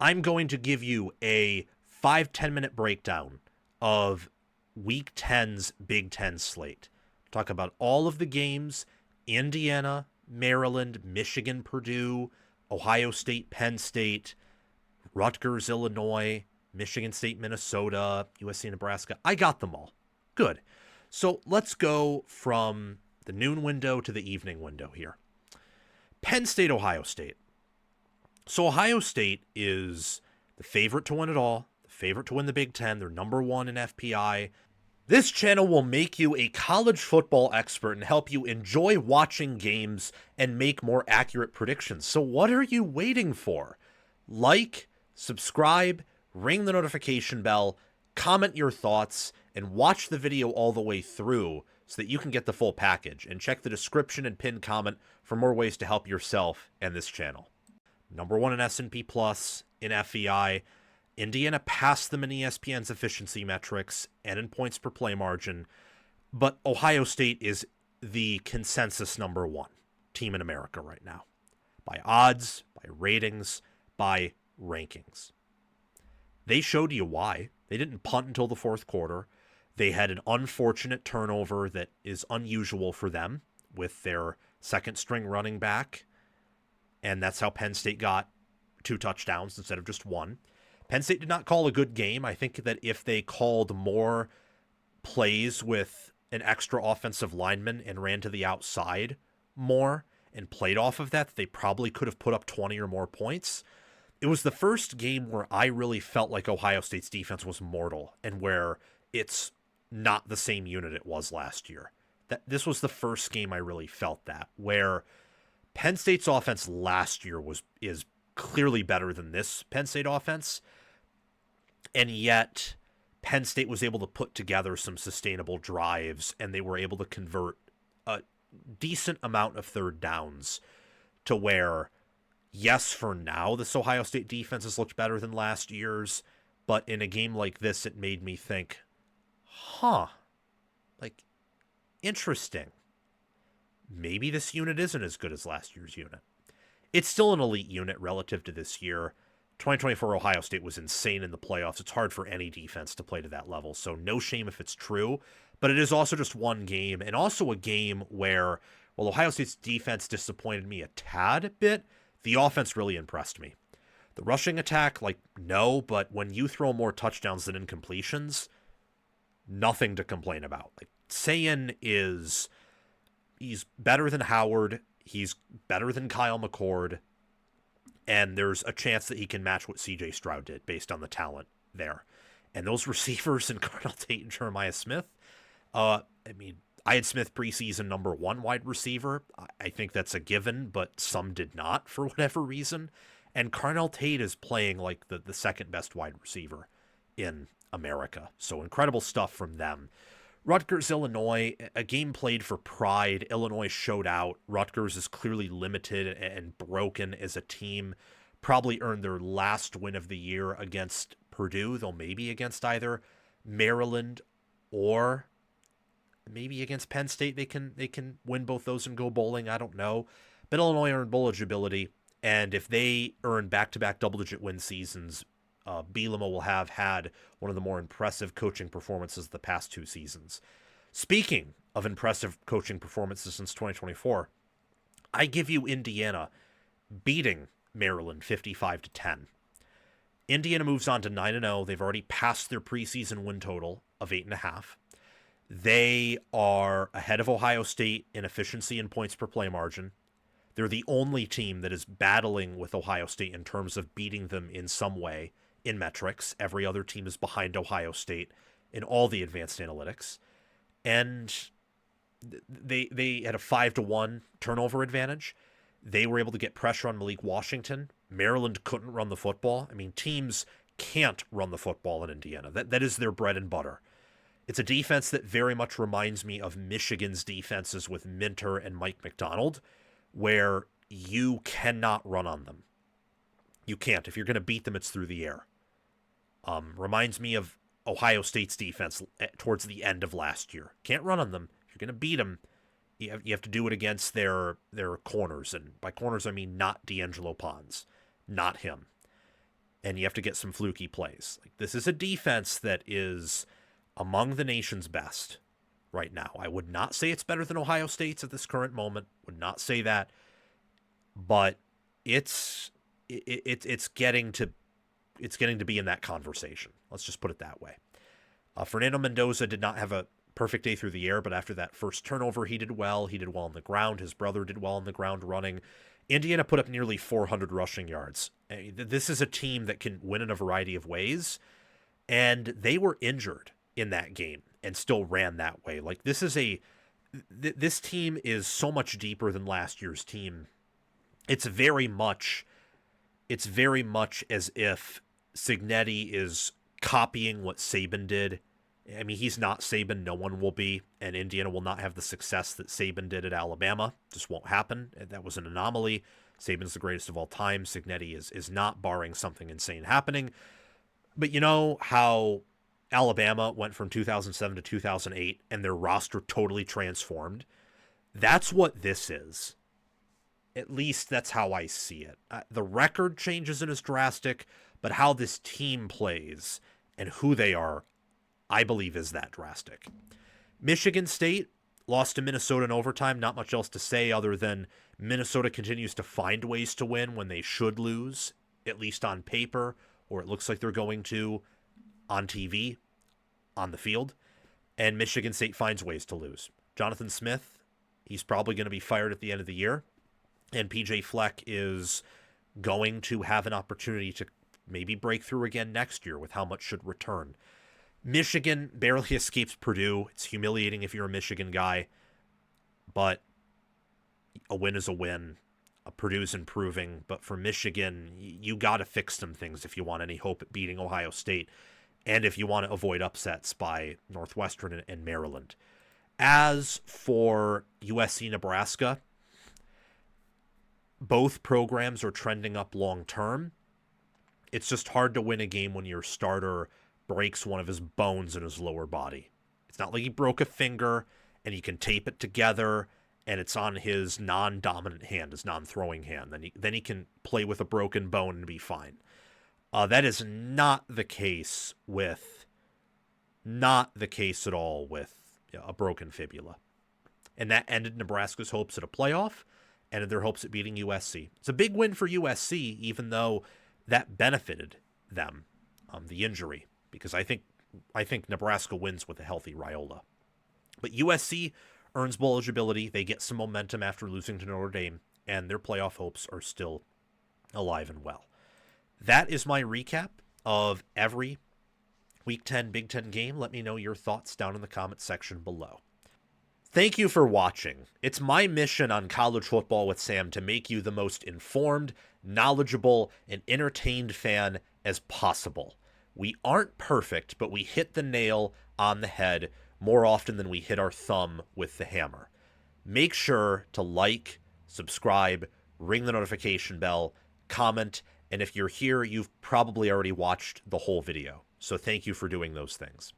I'm going to give you a 5-10 minute breakdown of Week 10's Big Ten slate. Talk about all of the games: Indiana, Maryland, Michigan, Purdue, Ohio State, Penn State, Rutgers, Illinois, Michigan State, Minnesota, USC, Nebraska. I got them all. Good. So let's go from the noon window to the evening window here. Penn State, Ohio State. So Ohio State is the favorite to win it all, the favorite to win the Big Ten. They're number one in FPI. This channel will make you a college football expert and help you enjoy watching games and make more accurate predictions. So what are you waiting for? Like, subscribe, ring the notification bell, comment your thoughts, and watch the video all the way through so that you can get the full package. And check the description and pinned comment for more ways to help yourself and this channel. Number one in S&P Plus, in FEI. Indiana passed them in ESPN's efficiency metrics and in points per play margin, but Ohio State is the consensus number one team in America right now. By odds, by ratings, by rankings. They showed you why. They didn't punt until the fourth quarter. They had an unfortunate turnover that is unusual for them with their second string running back, and that's how Penn State got 2 touchdowns instead of just 1. Penn State did not call a good game. I think that if they called more plays with an extra offensive lineman and ran to the outside more and played off of that, they probably could have put up 20 or more points. It was the first game where I really felt like Ohio State's defense was mortal and where it's not the same unit it was last year. This was the first game I really felt that, where Penn State's offense last year is clearly better than this Penn State offense, and yet Penn State was able to put together some sustainable drives, and they were able to convert a decent amount of third downs to where, yes, for now, this Ohio State defense has looked better than last year's, but in a game like this, it made me think, interesting. Maybe this unit isn't as good as last year's unit. It's still an elite unit relative to this year. 2024 Ohio State was insane in the playoffs. It's hard for any defense to play to that level, so no shame if it's true. But it is also just one game, and also a game where, while Ohio State's defense disappointed me a tad bit, the offense really impressed me. The rushing attack, no, but when you throw more touchdowns than incompletions, nothing to complain about. Sayin he's better than Howard. He's better than Kyle McCord. And there's a chance that he can match what C.J. Stroud did based on the talent there. And those receivers in Carnell Tate and Jeremiah Smith, I had Smith preseason number 1 wide receiver. I think that's a given, but some did not for whatever reason. And Carnell Tate is playing like the second best wide receiver in America. So incredible stuff from them. Rutgers, Illinois, a game played for pride. Illinois showed out. Rutgers is clearly limited and broken as a team. Probably earned their last win of the year against Purdue, though maybe against either Maryland or maybe against Penn State. They can win both those and go bowling. I don't know. But Illinois earned bowl eligibility, and if they earn back-to-back double-digit win seasons, Bielema will have had one of the more impressive coaching performances the past 2 seasons. Speaking of impressive coaching performances since 2024, I give you Indiana beating Maryland 55-10. Indiana moves on to 9-0. They've already passed their preseason win total of 8.5. They are ahead of Ohio State in efficiency and points per play margin. They're the only team that is battling with Ohio State in terms of beating them in some way in metrics. Every other team is behind Ohio State in all the advanced analytics. And they had a 5-1 turnover advantage. They were able to get pressure on Malik Washington. Maryland couldn't run the football. Teams can't run the football in Indiana. That is their bread and butter. It's a defense that very much reminds me of Michigan's defenses with Minter and Mike McDonald, where you cannot run on them. You can't. If you're going to beat them, it's through the air. Reminds me of Ohio State's defense towards the end of last year. Can't run on them. If you're going to beat them, you have to do it against their corners. And by corners, I mean not D'Angelo Pons. Not him. and you have to get some fluky plays. Like, this is a defense that is among the nation's best right now. I would not say it's better than Ohio State's at this current moment. Would not say that, but it's getting to be in that conversation. Let's just put it that way. Fernando Mendoza did not have a perfect day through the air, but after that first turnover, he did well. He did well on the ground. His brother did well on the ground running. Indiana put up nearly 400 rushing yards. This is a team that can win in a variety of ways, and they were injured in that game and still ran that way. Like, this team is so much deeper than last year's team. It's very much as if Cignetti is copying what Saban did. I mean, he's not Saban. No one will be. And Indiana will not have the success that Saban did at Alabama. Just won't happen. That was an anomaly. Saban's the greatest of all time. Cignetti is not, barring something insane happening. But you know how Alabama went from 2007 to 2008 and their roster totally transformed? That's what this is. At least that's how I see it. The record change isn't as drastic, but how this team plays and who they are, I believe, is that drastic. Michigan State lost to Minnesota in overtime. Not much else to say other than Minnesota continues to find ways to win when they should lose, at least on paper, or it looks like they're going to on TV, on the field. And Michigan State finds ways to lose. Jonathan Smith, he's probably going to be fired at the end of the year. And PJ Fleck is going to have an opportunity to maybe break through again next year with how much should return. Michigan barely escapes Purdue. It's humiliating if you're a Michigan guy, but a win is a win. Purdue's improving, but for Michigan, you got to fix some things if you want any hope at beating Ohio State and if you want to avoid upsets by Northwestern and Maryland. As for USC Nebraska, both programs are trending up long term. It's just hard to win a game when your starter breaks one of his bones in his lower body. It's not like he broke a finger and he can tape it together and it's on his non-dominant hand, his non-throwing hand. Then he can play with a broken bone and be fine. That is not the case at all with a broken fibula. And that ended Nebraska's hopes at a playoff and their hopes at beating USC. It's a big win for USC, even though that benefited them, the injury, because I think Nebraska wins with a healthy Raiola. But USC earns bowl eligibility. They get some momentum after losing to Notre Dame, and their playoff hopes are still alive and well. That is my recap of every Week 10 Big Ten game. Let me know your thoughts down in the comment section below. Thank you for watching. It's my mission on College Football with Sam to make you the most informed, knowledgeable, and entertained fan as possible. We aren't perfect, but we hit the nail on the head more often than we hit our thumb with the hammer. Make sure to like, subscribe, ring the notification bell, comment, and if you're here, you've probably already watched the whole video. So thank you for doing those things.